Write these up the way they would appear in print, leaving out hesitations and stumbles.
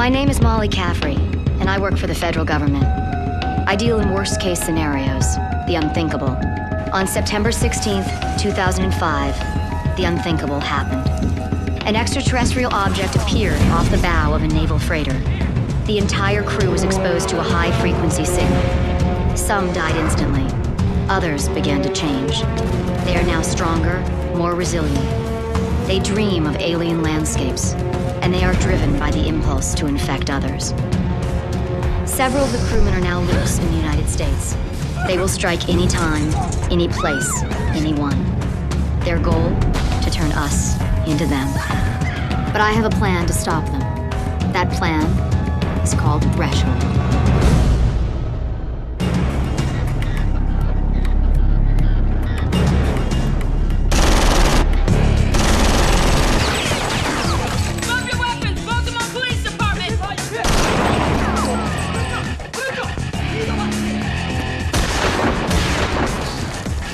My name is Molly Caffrey, and I work for the federal government. I deal in worst-case scenarios, the unthinkable. On September 16th, 2005, the unthinkable happened. An extraterrestrial object appeared off the bow of a naval freighter. The entire crew was exposed to a high-frequency signal. Some died instantly. Others began to change. They are now stronger, more resilient. They dream of alien landscapes, and they are driven by the impulse to infect others. Several of the crewmen are now loose in the United States. They will strike any time, any place, anyone. Their goal? To turn us into them. But I have a plan to stop them. That plan is called Threshold.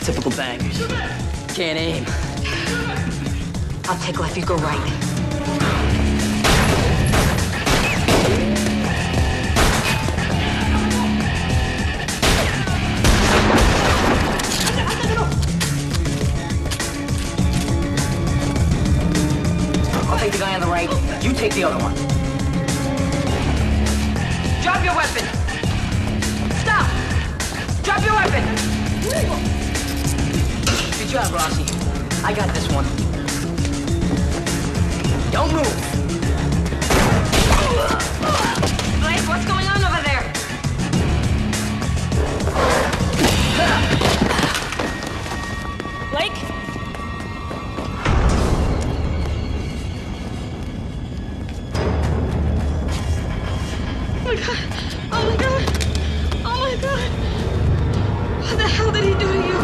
Typical bangers. Can't aim. I'll take left, you go right. I'll take the guy on the right. You take the other one. Drop your weapon! Stop! Drop your weapon! Good job, Rossi. I got this one. Don't move! Blake, what's going on over there? Blake? Oh my God! Oh my God! Oh my God! What the hell did he do to you?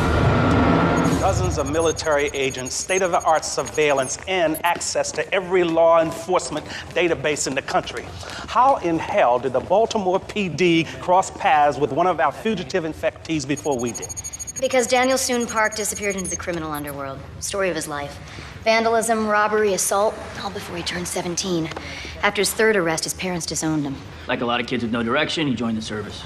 Dozens of military agents, state-of-the-art surveillance, and access to every law enforcement database in the country. How in hell did the Baltimore PD cross paths with one of our fugitive infectees before we did? Because Daniel Soon Park disappeared into the criminal underworld. Story of his life. Vandalism, robbery, assault, all before he turned 17. After his third arrest, his parents disowned him. Like a lot of kids with no direction, he joined the service.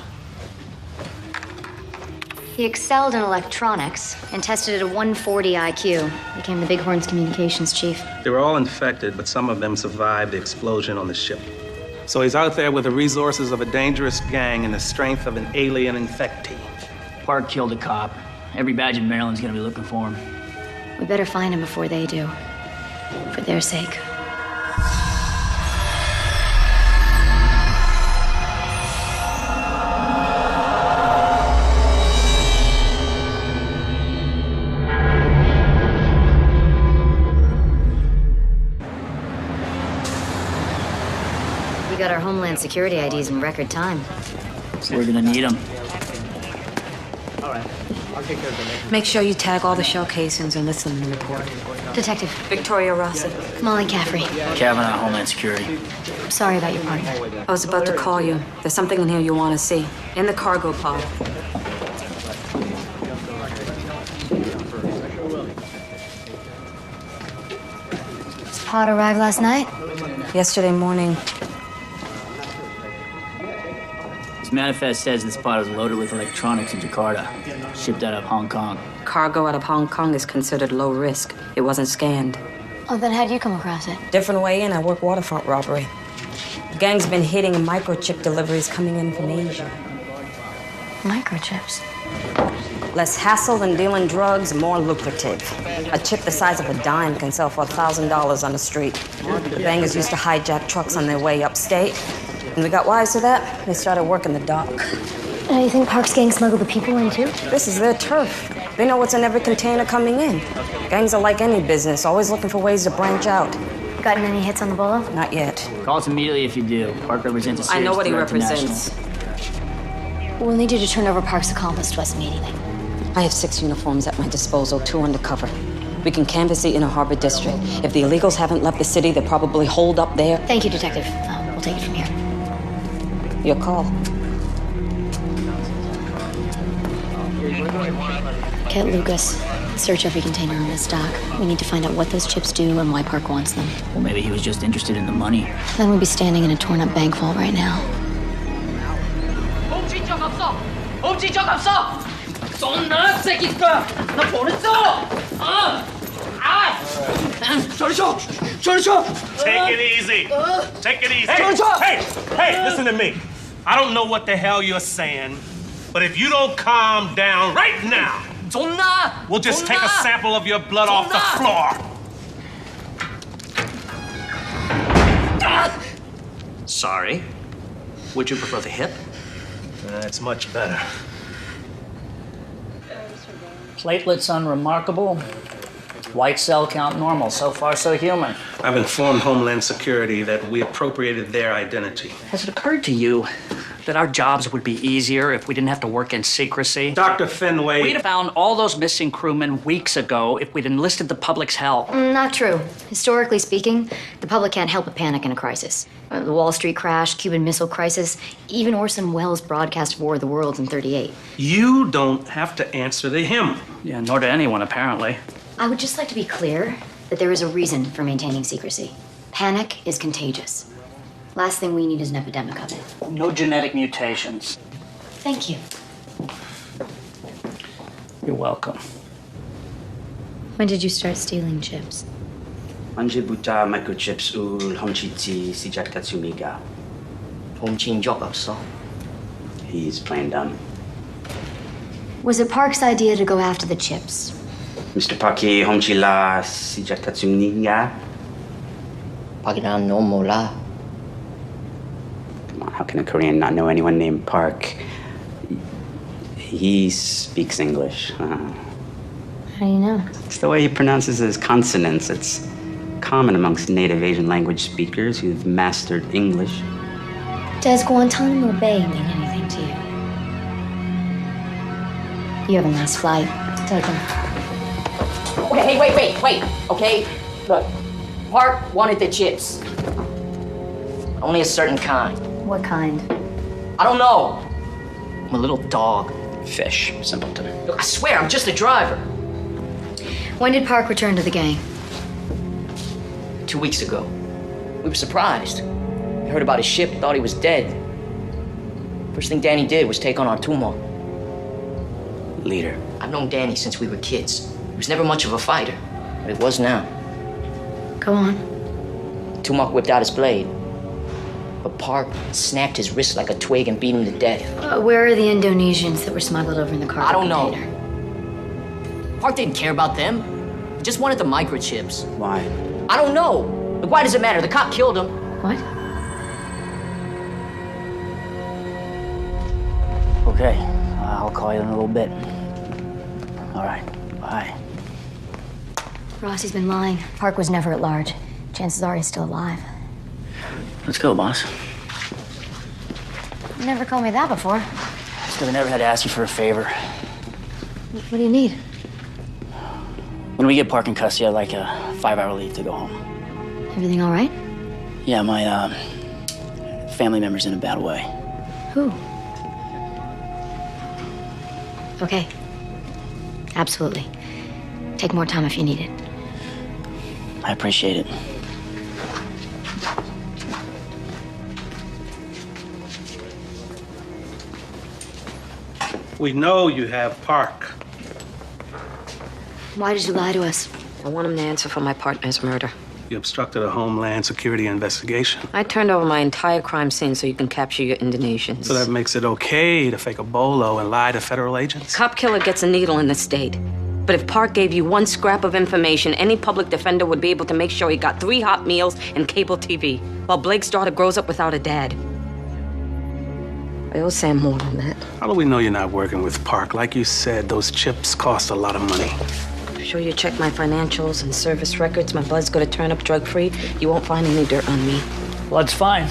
He excelled in electronics and tested at a 140 IQ. Became the Bighorn's communications chief. They were all infected, but some of them survived the explosion on the ship. So he's out there with the resources of a dangerous gang and the strength of an alien infectee. Park killed a cop. Every badge in Maryland's gonna be looking for him. We better find him before they do. For their sake. We got our Homeland Security IDs in record time. We're gonna need them. Make sure you tag all the shell casings and list them in the report. Detective. Victoria Rossi. Molly Caffrey. Kavanaugh, Homeland Security. I'm sorry about your partner. I was about to call you. There's something in here you want to see. In the cargo pod. This pod arrived last night? Yesterday morning. This manifest says this pod is loaded with electronics in Jakarta, shipped out of Hong Kong. Cargo out of Hong Kong is considered low risk. It wasn't scanned. Oh, then how'd you come across it? Different way in, I work waterfront robbery. The gang's been hitting microchip deliveries coming in from Asia. Microchips. Less hassle than dealing drugs, more lucrative. A chip the size of a dime can sell for $1,000 on the street. The bangers used to hijack trucks on their way upstate. When we got wise to that, they started working the dock. You think Park's gang smuggled the people in, too? This is their turf. They know what's in every container coming in. Gangs are like any business, always looking for ways to branch out. Gotten any hits on the bolo? Not yet. Call us immediately if you do. Park represents a serious I know what he threat to represents. We'll need you to turn over Park's accomplice to us immediately. I have 6 uniforms at my disposal, 2 undercover. We can canvass the Inner Harbor District. If the illegals haven't left the city, they're probably holed up there. Thank you, Detective. We'll take it from here. Your call. Get Lucas. Search every container on this dock. We need to find out what those chips do and why Park wants them. Well, maybe he was just interested in the money. Then we'd be standing in a torn-up bank vault right now. 훔친 적 없어. 훔친 적 없어. 쏜나 새끼가. 나 보냈어. 저리 쳐. 저리 쳐. Take it easy. Take it easy. Hey, listen to me. I don't know what the hell you're saying, but if you don't calm down right now, 존나. we'll just take a sample of your blood off the floor. Sorry. Would you prefer the hip? That's much better. Platelets unremarkable. White cell count normal. So far, so human. I've informed Homeland Security that we appropriated their identity. Has it occurred to you that our jobs would be easier if we didn't have to work in secrecy? Dr. Fenway. We'd have found all those missing crewmen weeks ago if we'd enlisted the public's help. Not true. Historically speaking, the public can't help but panic in a crisis. The Wall Street crash, Cuban Missile Crisis, even Orson Welles' broadcast War of the Worlds in '38. You don't have to answer to him. Yeah, nor to anyone, apparently. I would just like to be clear that there is a reason for maintaining secrecy. Panic is contagious. Last thing we need is an epidemic of it. No genetic mutations. Thank you. You're welcome. When did you start stealing chips? 언제부터 microchips을 훔치지 시작했습니까? 훔친 적 없어. He's playing dumb. Was it Park's idea to go after the chips? Mr. Park이 훔치라 시작했습니까? 박이란 놈 몰라. Come on, how can a Korean not know anyone named Park? He speaks English. How do you know? It's the way he pronounces his consonants. It's common amongst native Asian language speakers who've mastered English. Does Guantanamo Bay mean anything to you? You have a nice flight. Take him. Okay, hey, wait. Okay, look. Park wanted the chips. Only a certain kind. What kind? I don't know. I'm a little dog. Fish, simpleton. Look, I swear, I'm just a driver. When did Park return to the gang? 2 weeks ago. We were surprised. We heard about his ship, thought he was dead. First thing Danny did was take on our Tumok. Leader. I've known Danny since we were kids. He was never much of a fighter, but he was now. Go on. Tumok whipped out his blade, but Park snapped his wrist like a twig and beat him to death. Where are the Indonesians that were smuggled over in the cargo I don't know. container? Park didn't care about them. He just wanted the microchips. Why? I don't know. Look, why does it matter? The cop killed him. What? Okay, I'll call you in a little bit. All right, bye. Rossi's been lying. Park was never at large. Chances are he's still alive. Let's go, boss. You never told me that before. Just 'cause I never had to ask you for a favor. What do you need? When we get Park in custody, I'd like a 5-hour leave to go home. Everything all right? Yeah, my family member's in a bad way. Who? Okay. Absolutely. Take more time if you need it. I appreciate it. We know you have Park. Why did you lie to us? I want him to answer for my partner's murder. You obstructed a Homeland Security investigation. I turned over my entire crime scene so you can capture your Indonesians. So that makes it okay to fake a bolo and lie to federal agents? Cop killer gets a needle in the state. But if Park gave you one scrap of information, any public defender would be able to make sure he got 3 hot meals and cable TV, while Blake's daughter grows up without a dad. I owe Sam more than that. How do we know you're not working with Park? Like you said, those chips cost a lot of money. I'm sure you check my financials and service records. My blood's gonna turn up drug-free. You won't find any dirt on me. Blood's fine.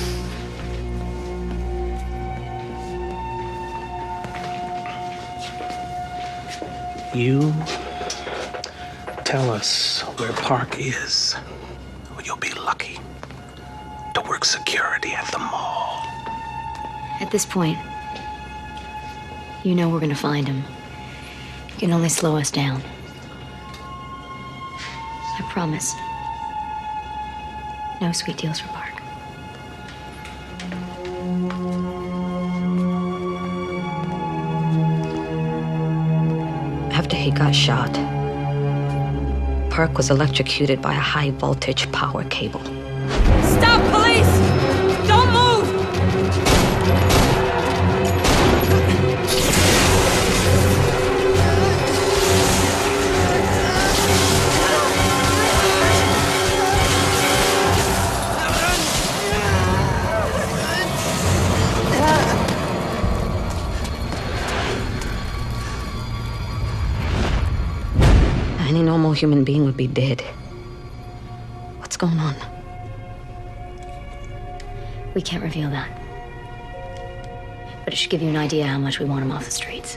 You tell us where Park is, or you'll be lucky to work security at the mall. At this point, you know we're gonna find him. You can only slow us down. Promise. No sweet deals for Park. After he got shot, Park was electrocuted by a high-voltage power cable. Stop, police! Don't move! Any normal human being would be dead. What's going on? We can't reveal that. But it should give you an idea how much we want him off the streets.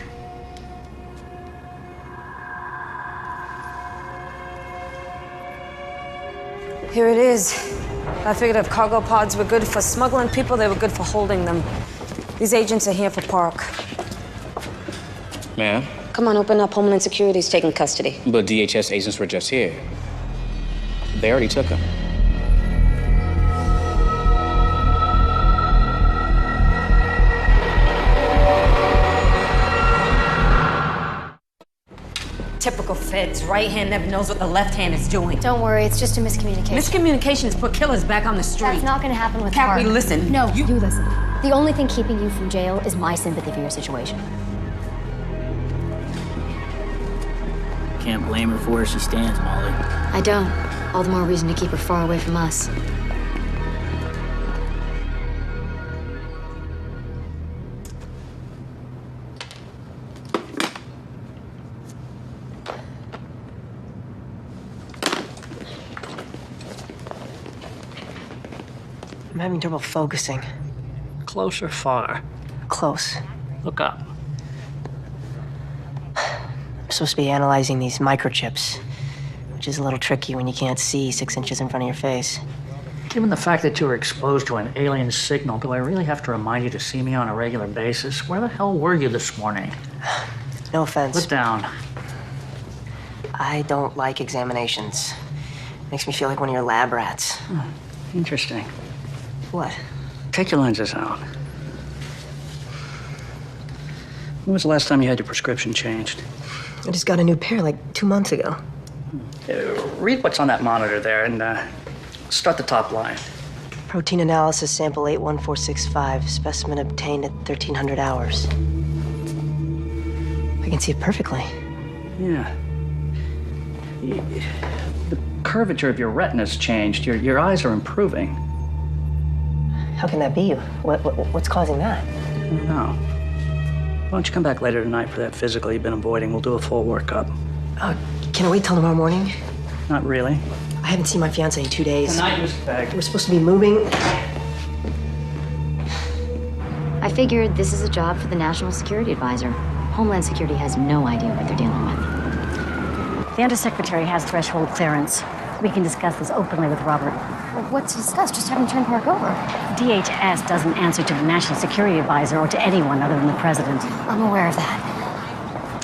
Here it is. I figured if cargo pods were good for smuggling people, they were good for holding them. These agents are here for Park. Ma'am? Come on, open up. Homeland Security's taking custody. But DHS agents were just here. They already took him. Typical feds. Right hand never knows what the left hand is doing. Don't worry, it's just a miscommunication. Miscommunications put killers back on the street. That's not gonna happen with Can't Park. we listen? No, you listen. The only thing keeping you from jail is my sympathy for your situation. Can't blame her for where she stands, Molly. I don't. All the more reason to keep her far away from us. I'm having trouble focusing. Close or far? Close. Look up. I'm supposed to be analyzing these microchips, which is a little tricky when you can't see 6 inches in front of your face. Given the fact that you were exposed to an alien signal, do I really have to remind you to see me on a regular basis? Where the hell were you this morning? No offense. Put down. I don't like examinations. Makes me feel like one of your lab rats. Interesting. What? Take your lenses out. When was the last time you had your prescription changed? I just got a new pair like 2 months ago. Read what's on that monitor there and start the top line. Protein analysis sample 81465, specimen obtained at 1300 hours. I can see it perfectly. Yeah. The curvature of your retina's changed. Your eyes are improving. How can that be? What's causing that? I don't know. Why don't you come back later tonight for that physical you've been avoiding? We'll do a full workup. Can I wait till tomorrow morning? Not really. I haven't seen my fiance in 2 days. Tonight, Mr. Pegg. We're supposed to be moving. I figured this is a job for the National Security Advisor. Homeland Security has no idea what they're dealing with. The Undersecretary has threshold clearance. We can discuss this openly with Robert. Well, what to discuss? Just have him turn Park over. DHS doesn't answer to the National Security Advisor or to anyone other than the President. I'm aware of that.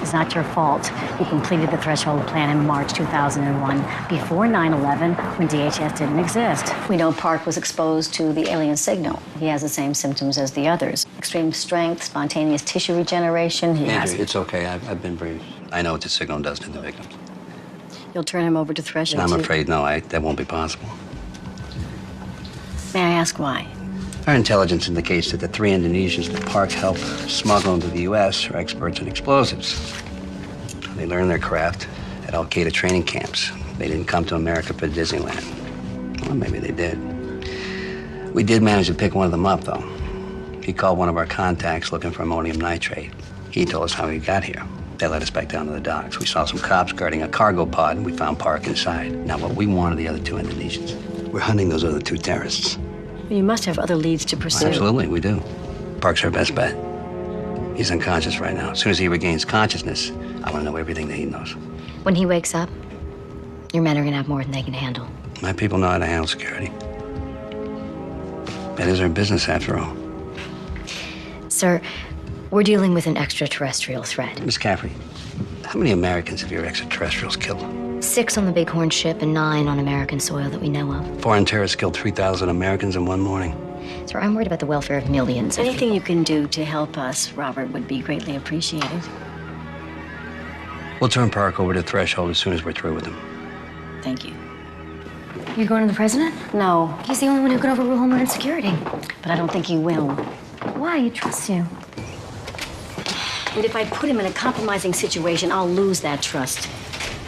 It's not your fault. You completed the threshold plan in March 2001, before 9/11, when DHS didn't exist. We know Park was exposed to the alien signal. He has the same symptoms as the others. Extreme strength, spontaneous tissue regeneration. Andrew, it's okay. I've been briefed. I know what the signal does to the victims. You'll turn him over to threshold I'm too? afraid, no, that won't be possible. May I ask why? Our intelligence indicates that the 3 Indonesians that Park helped smuggle into the U.S. are experts in explosives. They learned their craft at Al-Qaeda training camps. They didn't come to America for Disneyland. Well, maybe they did. We did manage to pick one of them up, though. He called one of our contacts looking for ammonium nitrate. He told us how he got here. They led us back down to the docks. We saw some cops guarding a cargo pod, and we found Park inside. Now, what we want are the other 2 Indonesians. We're hunting those other 2 terrorists. You must have other leads to pursue. Absolutely, we do. Park's our best bet. He's unconscious right now. As soon as he regains consciousness, I want to know everything that he knows. When he wakes up, your men are gonna have more than they can handle. My people know how to handle security. That is our business, after all. Sir, we're dealing with an extraterrestrial threat. Miss Caffrey, how many Americans have your extraterrestrials killed? 6 on the Bighorn ship and 9 on American soil that we know of. Foreign terrorists killed 3,000 Americans in one morning. Sir, I'm worried about the welfare of millions. Anything you can do to help us, Robert, would be greatly appreciated. We'll turn Park over to Threshold as soon as we're through with him. Thank you. You're going to the president? No, He's the only one who can overrule Homeland Security. but I don't think he will. Why? He trusts you. And if I put him in a compromising situation, I'll lose that trust.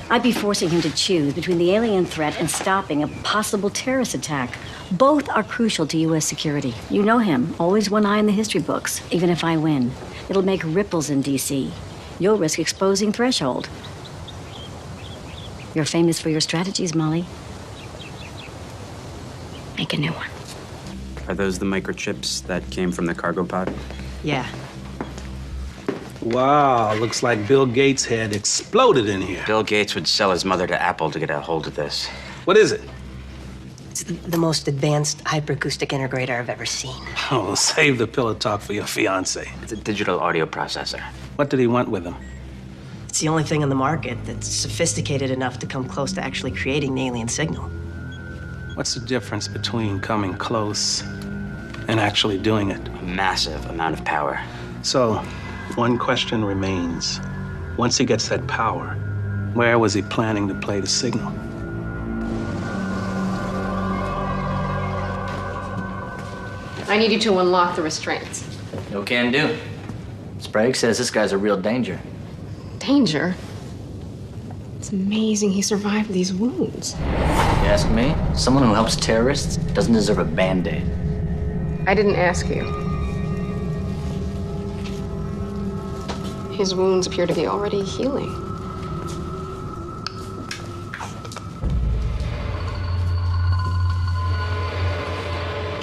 I'd be forcing him to choose between the alien threat and stopping a possible terrorist attack. Both are crucial to U.S. security. You know him, always one eye in the history books. Even if I win, it'll make ripples in D.C. You'll risk exposing Threshold. You're famous for your strategies, Molly. Make a new one. Are those the microchips that came from the cargo pod? Yeah. Wow, looks like Bill Gates' head exploded in here. Bill Gates would sell his mother to Apple to get a hold of this. What is it? It's the most advanced hyperacoustic integrator I've ever seen. Oh, save the pillow talk for your fiancé. It's a digital audio processor. What did he want with him? It's the only thing on the market that's sophisticated enough to come close to actually creating the alien signal. What's the difference between coming close and actually doing it? A massive amount of power. So, one question remains. Once he gets that power, where was he planning to play the signal? I need you to unlock the restraints. No can do. Sprague says this guy's a real danger. Danger? It's amazing he survived these wounds. You ask me? Someone who helps terrorists doesn't deserve a Band-Aid. I didn't ask you. His wounds appear to be already healing.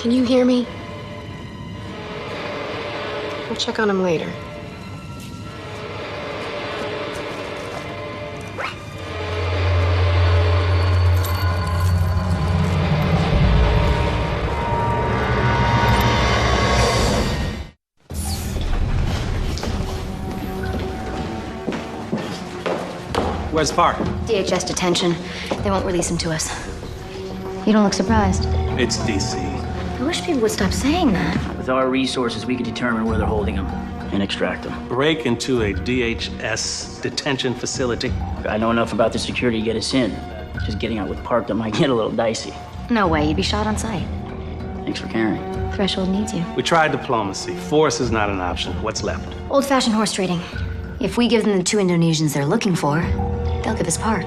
Can you hear me? We'll check on him later. Where's Park? DHS detention. They won't release him to us. You don't look surprised. It's DC. I wish people would stop saying that. With our resources, we could determine where they're holding him and extract him. Break into a DHS detention facility. I know enough about the security to get us in. Just getting out with Park that might get a little dicey. No way, you'd be shot on sight. Thanks for caring. Threshold needs you. We tried diplomacy. Force is not an option. What's left? Old-fashioned horse trading. If we give them the 2 Indonesians they're looking for, they'll give us Park.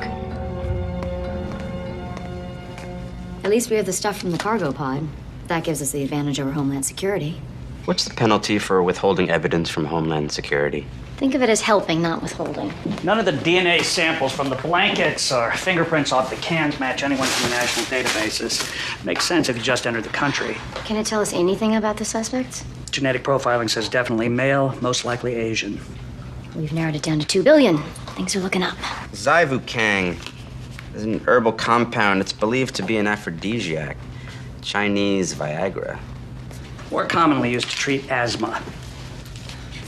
At least we have the stuff from the cargo pod. That gives us the advantage over Homeland Security. What's the penalty for withholding evidence from Homeland Security? Think of it as helping, not withholding. None of the DNA samples from the blankets or fingerprints off the cans match anyone from the national databases. Makes sense if you just entered the country. Can it tell us anything about the suspects? Genetic profiling says definitely male, most likely Asian. We've narrowed it down to 2 billion. Things are looking up. Xivukang is an herbal compound. It's believed to be an aphrodisiac. Chinese Viagra. More commonly used to treat asthma.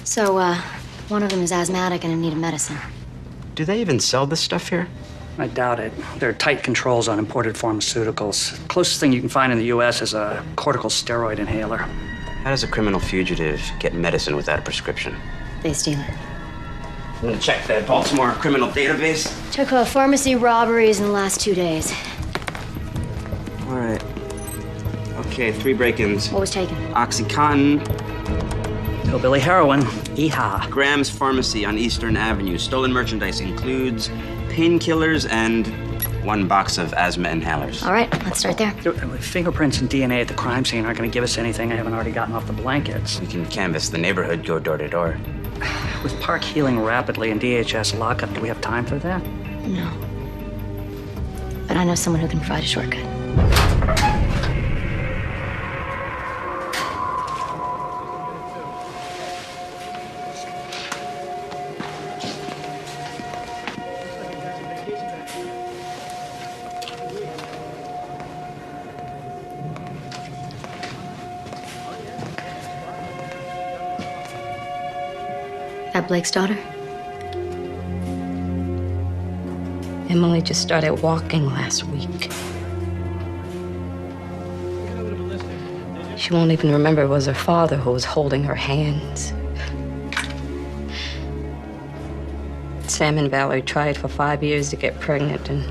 So, one of them is asthmatic and in need of medicine. Do they even sell this stuff here? I doubt it. There are tight controls on imported pharmaceuticals. Closest thing you can find in the U.S. is a corticosteroid inhaler. How does a criminal fugitive get medicine without a prescription? They steal it. I'm gonna check the Baltimore criminal database. Took pharmacy robberies in the last 2 days. All right. Okay, 3 break-ins. What was taken? OxyContin. Hillbilly heroin. Yeehaw. Graham's Pharmacy on Eastern Avenue. Stolen merchandise includes painkillers and 1 box of asthma inhalers. All right, let's start there. Fingerprints and DNA at the crime scene aren't going to give us anything I haven't already gotten off the blankets. We can canvass the neighborhood, go door to door. With Park healing rapidly and DHS lockup, do we have time for that? No. But I know someone who can provide a shortcut. That Blake's daughter? Emily just started walking last week. She won't even remember it was her father who was holding her hands. Sam and Valerie tried for 5 years to get pregnant, and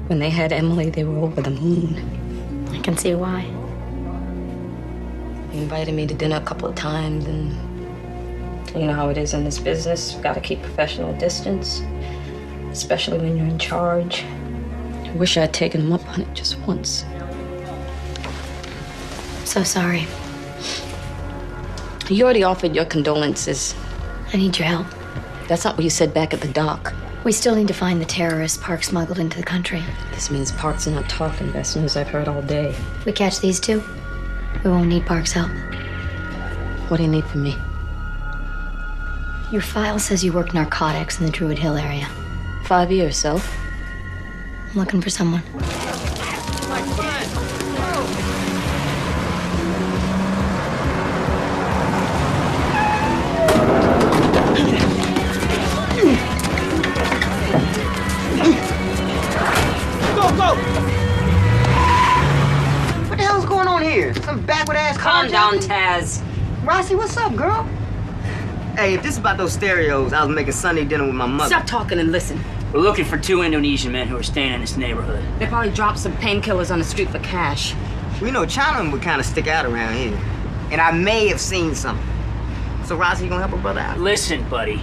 when they had Emily, they were over the moon. I can see why. He invited me to dinner a couple of times, and you know how it is in this business. You've got to keep professional distance, especially when you're in charge. I wish I'd taken him up on it just once. So sorry. You already offered your condolences. I need your help. That's not what you said back at the dock. We still need to find the terrorists Park smuggled into the country. This means Park's not talking. Best news I've heard all day. We catch these two, we won't need Park's help. What do you need from me? Your file says you worked narcotics in the Druid Hill area. 5 years, so? I'm looking for someone. What the hell's going on here? Some backward-ass Calm down, Taz. Rossi, what's up, girl? Hey, if this is about those stereos, I was making Sunday dinner with my mother. Stop talking and listen. We're looking for 2 Indonesian men who are staying in this neighborhood. They probably dropped some painkillers on the street for cash. We know Chinaman would kind of stick out around here. And I may have seen something. So, Rossi, you gonna help a brother out? Listen, buddy.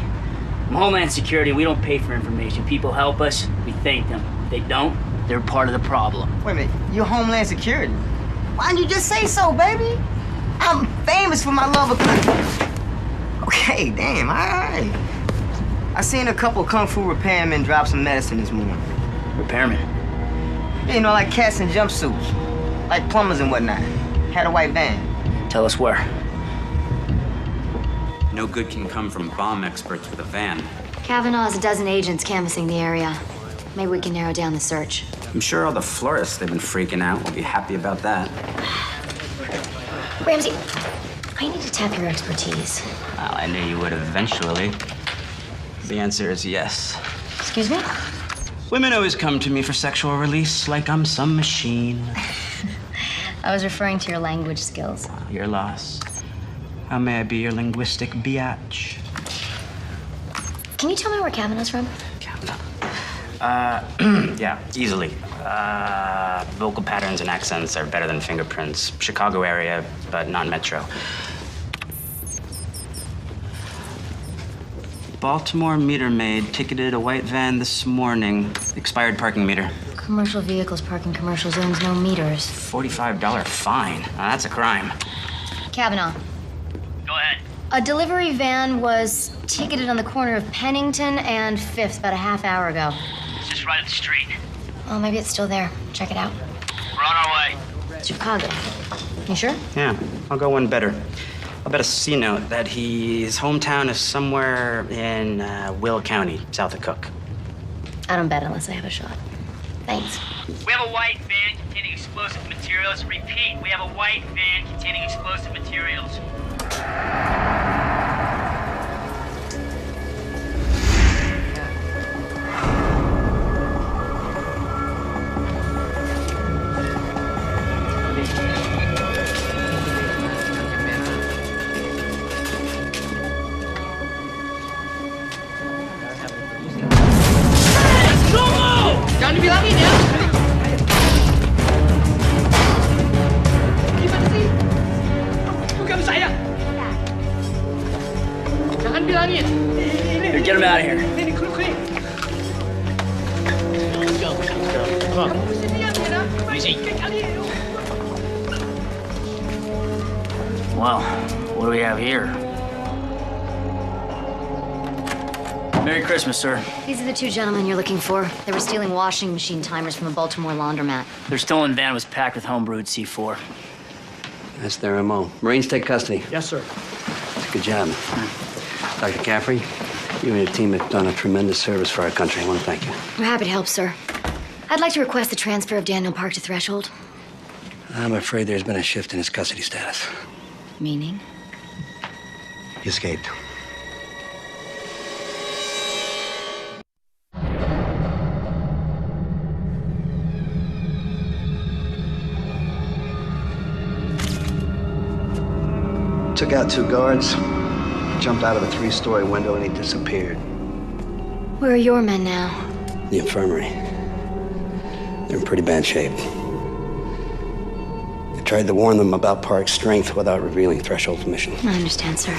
I'm Homeland Security. We don't pay for information. People help us, we thank them. If they don't, they're part of the problem. Wait a minute, you're Homeland Security? Why didn't you just say so, baby? I'm famous for my love of country. Okay, damn, all right. I seen a couple Kung Fu repairmen drop some medicine this morning. Repairmen? You know, like cats in jumpsuits. Like plumbers and whatnot. Had a white van. Tell us where. No good can come from bomb experts with a van. Kavanaugh has a dozen agents canvassing the area. Maybe we can narrow down the search. I'm sure all the florists they've been freaking out will be happy about that. Ramsey, I need to tap your expertise. Well, I knew you would eventually. The answer is yes. Excuse me? Women always come to me for sexual release like I'm some machine. I was referring to your language skills. Your loss. How may I be your linguistic biatch? Can you tell me where Kavanaugh's from? Yeah, easily. Vocal patterns and accents are better than fingerprints. Chicago area, but not metro. Baltimore meter maid ticketed a white van this morning. Expired parking meter. Commercial vehicles park in commercial zones, no meters. $45 fine. Now, that's a crime. Kavanaugh. Go ahead. A delivery van was ticketed on the corner of Pennington and 5th about a half hour ago. It's just right up the street. Well, maybe it's still there. Check it out. We're on our way. Chicago. You sure? Yeah, I'll go one better. I'll bet a C-note that his hometown is somewhere in Will County, south of Cook. I don't bet unless I have a shot. Thanks. We have a white van containing explosive materials. Repeat, we have a white van containing explosive materials. Jangan dibilangin ya. Gimana sih? Bukan saya. Jangan bilangin. Here, get him out of here. Ini kru. Kamu mesti lihat ya, Easy. kali. Well, what do we have here? Merry Christmas, sir. These are the 2 gentlemen you're looking for. They were stealing washing machine timers from a Baltimore laundromat. Their stolen van was packed with homebrewed C4. That's their MO. Marines take custody. Yes, sir. Good job. Dr. Caffrey, you and your team have done a tremendous service for our country. I want to thank you. We're happy to help, sir. I'd like to request the transfer of Daniel Park to Threshold. I'm afraid there's been a shift in his custody status. Meaning? He escaped. Took out 2 guards, jumped out of a 3-story window, and he disappeared. Where are your men now? The infirmary. They're in pretty bad shape. I tried to warn them about Park's strength without revealing Threshold's mission. I understand, sir.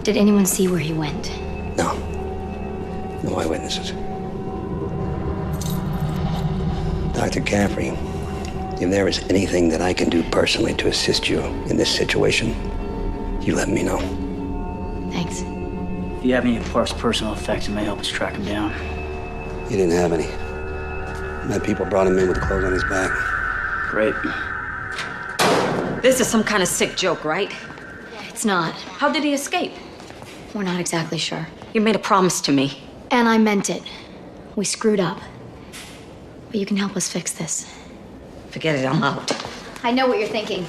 Did anyone see where he went? No. No eyewitnesses. Dr. Caffrey, if there is anything that I can do personally to assist you in this situation, you let me know. Thanks. If you have any of Park's personal effects, it may help us track him down. He didn't have any. My people brought him in with clothes on his back. Great. This is some kind of sick joke, right? It's not. How did he escape? We're not exactly sure. You made a promise to me. And I meant it. We screwed up. But you can help us fix this. Forget it, I'm out. I know what you're thinking.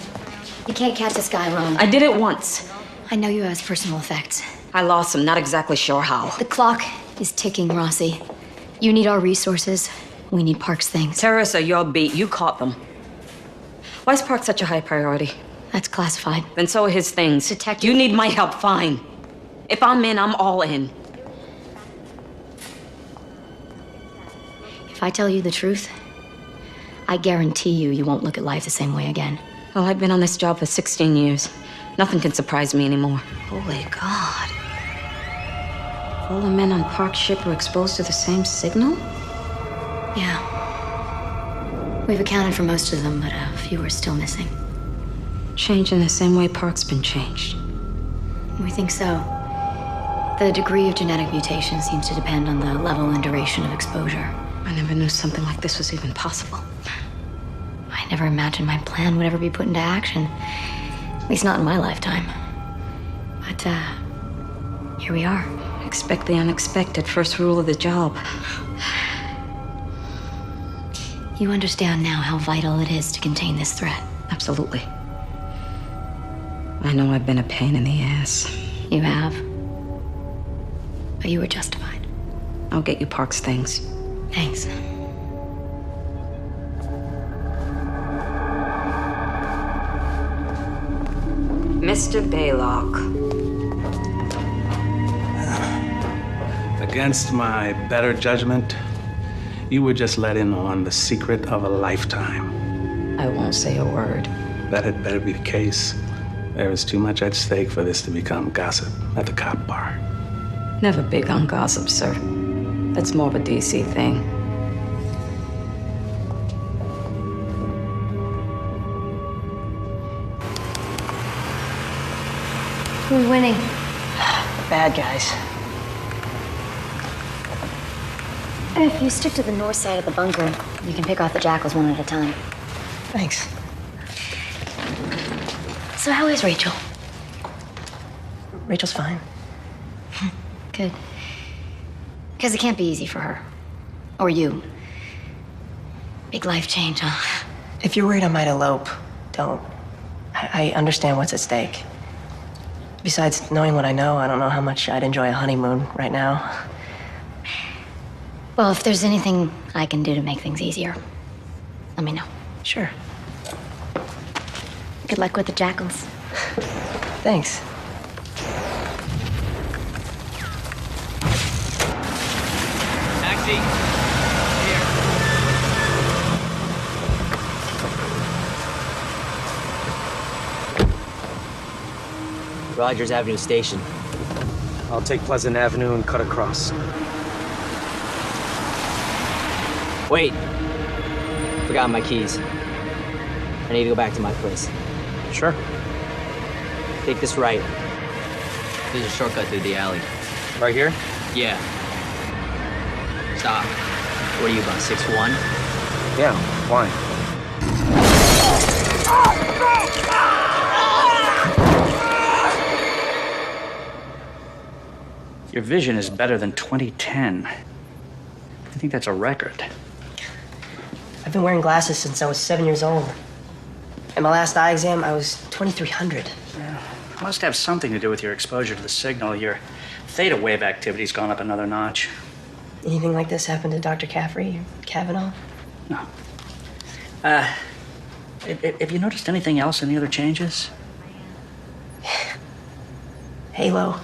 You can't catch this guy wrong. I did it once. I know you has personal effects. I lost him, not exactly sure how. The clock is ticking, Rossi. You need our resources. We need Park's things. Terrorists are your beat. You caught them. Why is Park such a high priority? That's classified. Then so are his things. Detective. You need my help, fine. If I'm in, I'm all in. If I tell you the truth, I guarantee you won't look at life the same way again. Well, I've been on this job for 16 years. Nothing can surprise me anymore. Holy God. All the men on Park's ship were exposed to the same signal? Yeah. We've accounted for most of them, but a few are still missing. Changed in the same way Park's been changed. We think so. The degree of genetic mutation seems to depend on the level and duration of exposure. I never knew something like this was even possible. I never imagined my plan would ever be put into action. At least not in my lifetime. But, here we are. Expect the unexpected, first rule of the job. You understand now how vital it is to contain this threat. Absolutely. I know I've been a pain in the ass. You have. But you were justified. I'll get you Park's things. Thanks. Mr. Baylock. Against my better judgment, you were just let in on the secret of a lifetime. I won't say a word. That had better be the case. There is too much at stake for this to become gossip at the cop bar. Never big on gossip, sir. That's more of a DC thing. Who's winning? Bad guys. If you stick to the north side of the bunker, you can pick off the jackals one at a time. Thanks. So how is Rachel? Rachel's fine. Good. Because it can't be easy for her. Or you. Big life change, huh? If you're worried I might elope, don't. I understand what's at stake. Besides, knowing what I know, I don't know how much I'd enjoy a honeymoon right now. Well, if there's anything I can do to make things easier, let me know. Sure. Good luck with the jackals. Thanks. Taxi. Here. Rogers Avenue Station. I'll take Pleasant Avenue and cut across. Wait. Forgot my keys. I need to go back to my place. Sure. Take this right. There's a shortcut through the alley. Right here? Yeah. Stop. What are you, about 6'1"? Yeah, why? Your vision is better than 2010. I think that's a record. I've been wearing glasses since I was 7 years old. In my last eye exam, I was 2300. Yeah. It must have something to do with your exposure to the signal. Your theta wave activity's gone up another notch. Anything like this happened to Dr. Caffrey or Kavanaugh? No. Have you noticed anything else? Any other changes? Halo.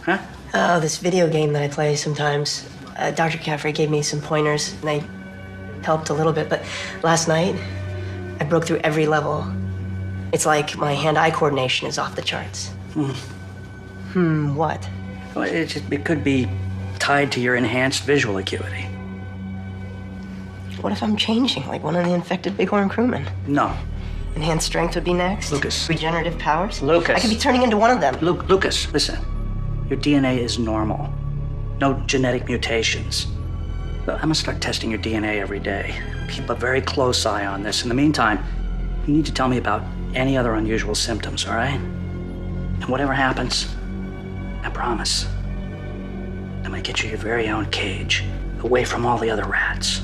Huh? Oh, this video game that I play sometimes. Dr. Caffrey gave me some pointers, and they helped a little bit, but last night, I broke through every level. It's like my hand-eye coordination is off the charts. What? Well, it could be tied to your enhanced visual acuity. What if I'm changing, like one of the infected bighorn crewmen? No. Enhanced strength would be next? Lucas. Regenerative powers? Lucas. I could be turning into one of them. Lucas, listen. Your DNA is normal. No genetic mutations. But I'm gonna start testing your DNA every day. Keep a very close eye on this. In the meantime, you need to tell me about any other unusual symptoms, all right? And whatever happens, I promise, I'm gonna get you your very own cage, away from all the other rats.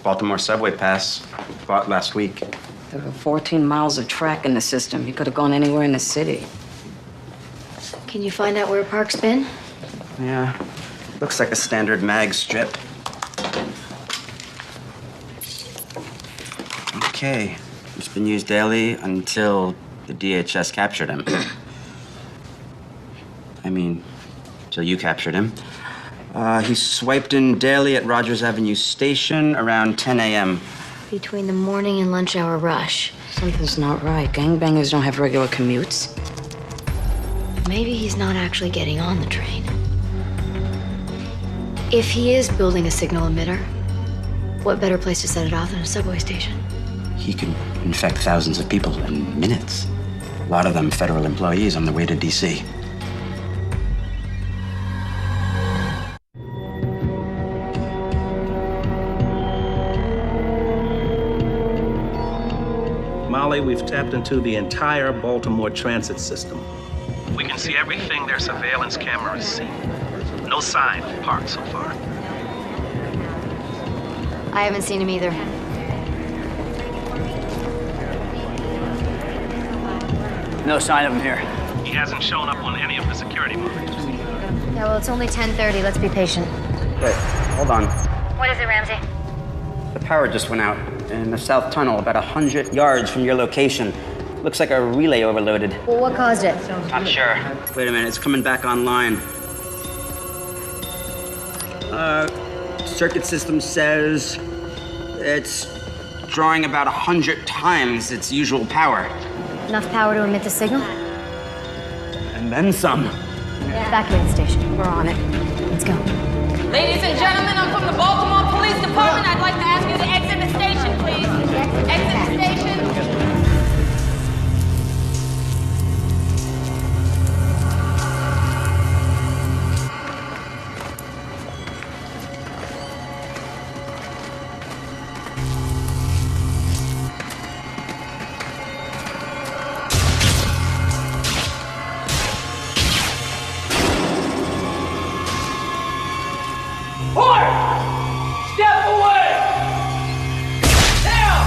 Baltimore subway pass. Bought last week. There were 14 miles of track in the system. You could have gone anywhere in the city. Can you find out where Park's been? Yeah. Looks like a standard mag strip. Okay. It's been used daily until the DHS captured him. I mean, till you captured him. He swiped in daily at Rogers Avenue Station around 10 a.m. Between the morning and lunch hour rush. Something's not right. Gangbangers don't have regular commutes. Maybe he's not actually getting on the train. If he is building a signal emitter, what better place to set it off than a subway station? He could infect thousands of people in minutes. A lot of them federal employees on their way to D.C. Molly, we've tapped into the entire Baltimore transit system. We can see everything their surveillance cameras see. No sign of Park so far. I haven't seen him either. No sign of him here. He hasn't shown up on any of the security monitors. Yeah, well, it's only 10:30. Let's be patient. Wait, hold on. What is it, Ramsey? The power just went out in the south tunnel, about 100 yards from your location. Looks like a relay overloaded. Well, what caused it? Not sure. Wait a minute, it's coming back online. Circuit system says it's drawing about 100 times its usual power. Enough power to emit the signal? And then some. Evacuate the station. We're on it. Let's go. Ladies and gentlemen, I'm from the Baltimore Police Department. I'd like to ask you to exit the station, please. Exit the station. Step away! Now!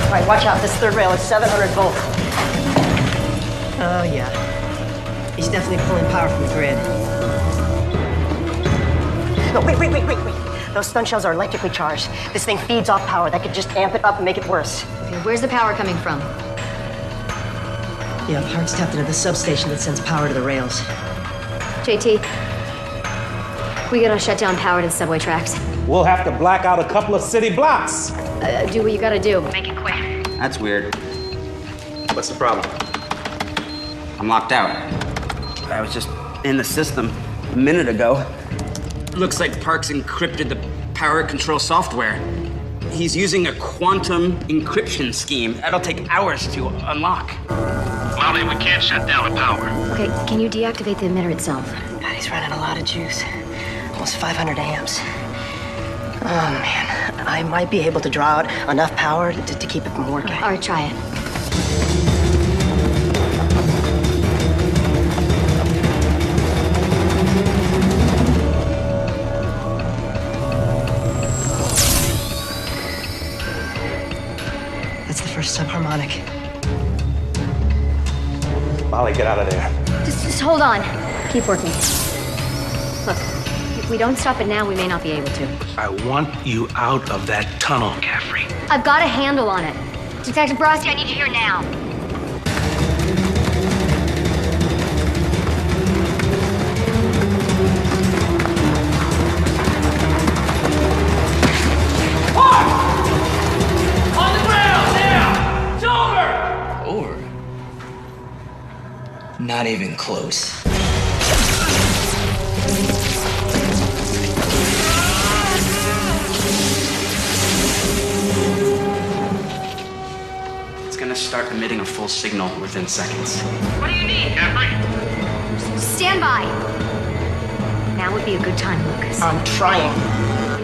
All right, watch out. This third rail is 700 volt. Oh, yeah. He's definitely pulling power from the grid. No, wait. Those stun shells are electrically charged. This thing feeds off power. That could just amp it up and make it worse. Okay, where's the power coming from? Yeah, Park's tapped into the substation that sends power to the rails. JT, we gotta shut down power to the subway tracks. We'll have to black out a couple of city blocks. Do what you gotta do. Make it quick. That's weird. What's the problem? I'm locked out. I was just in the system a minute ago. Looks like Park's encrypted the power control software. He's using a quantum encryption scheme. That'll take hours to unlock. Molly, we can't shut down the power. Okay, can you deactivate the emitter itself? God, he's running a lot of juice. Almost 500 amps. Oh, man. I might be able to draw out enough power to keep it from working. All right, try it. first subharmonic. Molly, get out of there. Just hold on. Keep working. Look, if we don't stop it now, we may not be able to. I want you out of that tunnel, Caffrey. I've got a handle on it. Detective Brosky, I need you here now. On the ground, now! It's over! Over? Not even close. It's gonna start emitting a full signal within seconds. What do you need, Caffrey? Stand by. Now would be a good time, Lucas. I'm trying.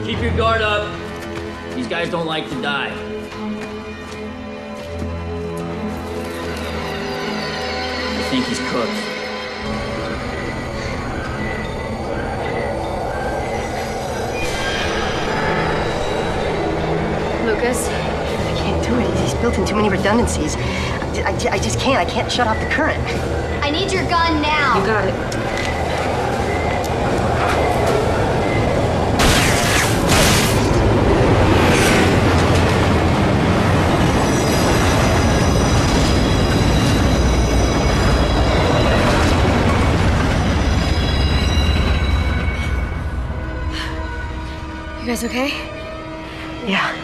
Keep your guard up. These guys don't like to die. I think he's cooked. Lucas? I can't do it. He's built in too many redundancies. I just can't. I can't shut off the current. I need your gun now. You got it. You guys okay? Yeah.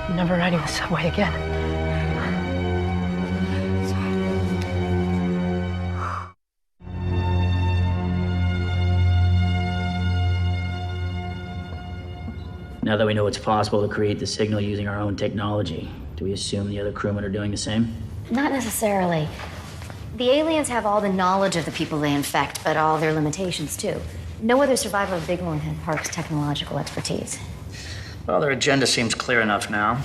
I'm never riding the subway again. Now that we know it's possible to create the signal using our own technology, do we assume the other crewmen are doing the same? Not necessarily. The aliens have all the knowledge of the people they infect, but all their limitations, too. No other survivor of Bighorn had Park's technological expertise. Well, their agenda seems clear enough now.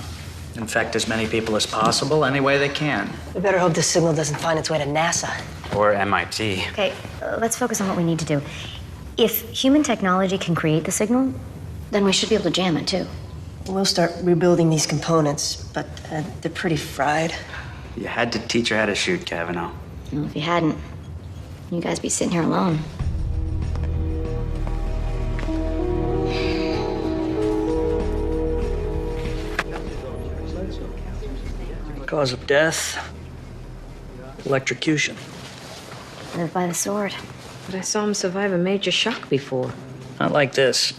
Infect as many people as possible any way they can. We better hope this signal doesn't find its way to NASA. Or MIT. Okay, let's focus on what we need to do. If human technology can create the signal, then we should be able to jam it, too. We'll start rebuilding these components, but they're pretty fried. You had to teach her how to shoot, Kavanaugh. Well, if you hadn't, you guys be sitting here alone. Cause of death, electrocution. Live by the sword. But I saw him survive a major shock before. Not like this.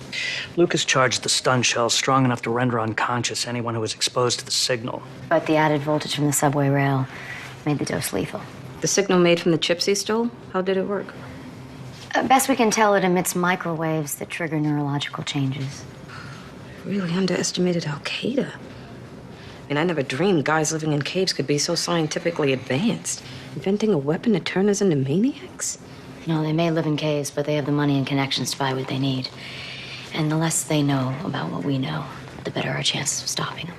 Lucas charged the stun shell strong enough to render unconscious anyone who was exposed to the signal. But the added voltage from the subway rail made the dose lethal. The signal made from the chips he stole? How did it work? Best we can tell, it emits microwaves that trigger neurological changes. Really underestimated Al-Qaeda. I mean, I never dreamed guys living in caves could be so scientifically advanced. Inventing a weapon to turn us into maniacs? No, they may live in caves, but they have the money and connections to buy what they need. And the less they know about what we know, the better our chances of stopping them.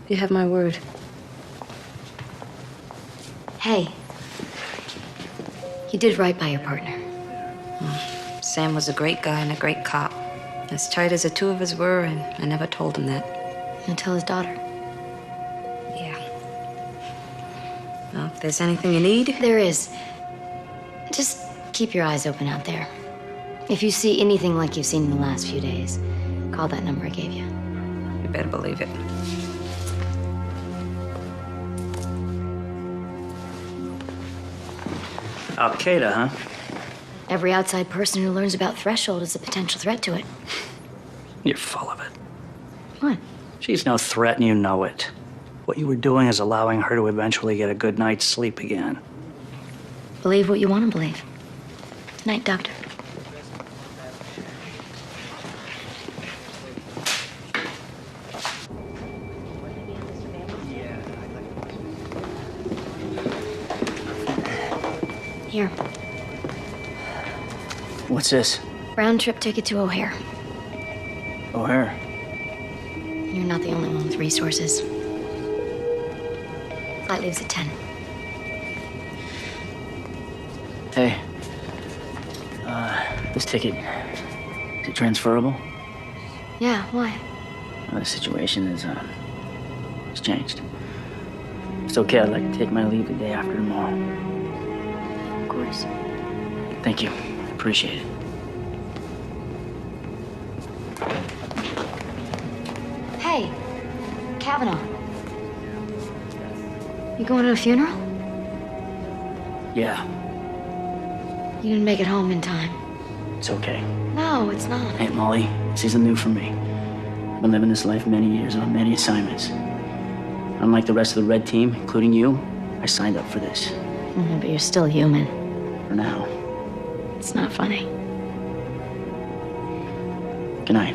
You have my word. Hey, you did right by your partner. Sam was a great guy and a great cop. As tight as the two of us were, and I never told him that. Until his daughter. Yeah. Well, if there's anything you need... There is. Just keep your eyes open out there. If you see anything like you've seen in the last few days, call that number I gave you. You better believe it. Al-Qaeda, huh? Every outside person who learns about Threshold is a potential threat to it. You're full of it. What? She's no threat and you know it. What you were doing is allowing her to eventually get a good night's sleep again. Believe what you want to believe. Good night, Doctor. Here. What's this? Round trip ticket to O'Hare. O'Hare. You're not the only one with resources. Flight leaves at 10. Hey. This ticket, is it transferable? Yeah, why? Well, the situation is, has changed. If it's okay, I'd like to take my leave the day after tomorrow. Of course. Thank you. Appreciate it. Hey, Kavanaugh. You going to a funeral? Yeah, You didn't make it home in time. it's okay. No, it's not. Aunt Molly, this isn't new for me. I've been living this life many years on many assignments. Unlike the rest of the red team, including you, I signed up for this. But you're still human. For now. It's not funny. Good night.